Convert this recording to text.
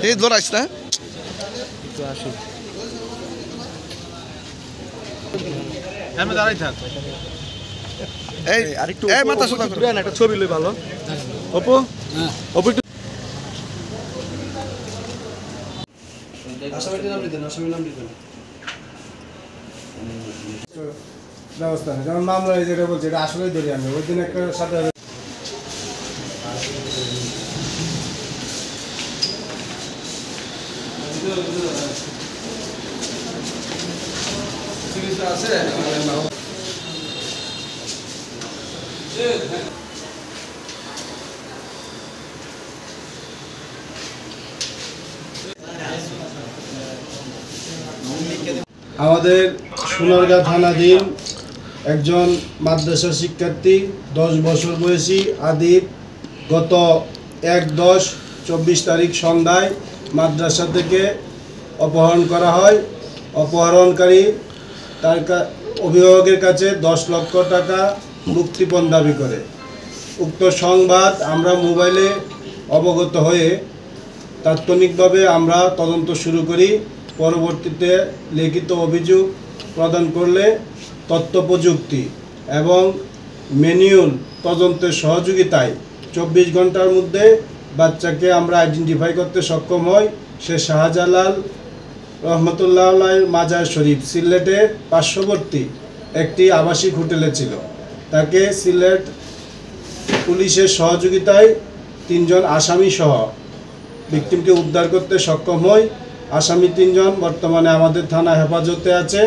এই দৌড়াইস না আমি দাঁড়াই থাক এই আরেকটু এই মাথা সোজা করে একটা ছবি লই ভালো অপু অপু আসামির নাম দিতেন ব্যবস্থা নেই যেমন মামলা যেটা বলছে এটা আসলেই ধরি আমি ওই দিন একটা সাথে আমাদের সোনারগাঁ থানাধীন একজন মাদ্রাসা শিক্ষার্থী 10 বছর বয়সী আদিব গত 1/10/24 তারিখ সন্ধ্যায় মাদ্রাসা থেকে অপহরণ করা হয়। অপহরণকারী তার অভিভাবকের কাছে 10 লক্ষ টাকা মুক্তিপণ দাবি করে। উক্ত সংবাদ আমরা মোবাইলে অবগত হয়ে তাৎক্ষণিকভাবে আমরা তদন্ত শুরু করি। পরবর্তীতে লিখিত অভিযোগ প্রদান করলে তথ্য প্রযুক্তি এবং ম্যানুয়াল তদন্তের সহযোগিতায় 24 ঘন্টার মধ্যে বাচ্চাকে আমরা আইডেন্টিফাই করতে সক্ষম হই। সে শাহজালাল রহমতুল্লাহ আলাইহির মাজার শরীফ সিলেটের পার্শ্ববর্তী একটি আবাসিক হোটেলে ছিল। তাকে সিলেট পুলিশের সহযোগিতায় 3 জন আসামি সহ ভিকটিমকে উদ্ধার করতে সক্ষম হই। আসামি 3 জন বর্তমানে আমাদের থানা হেফাজতে আছে।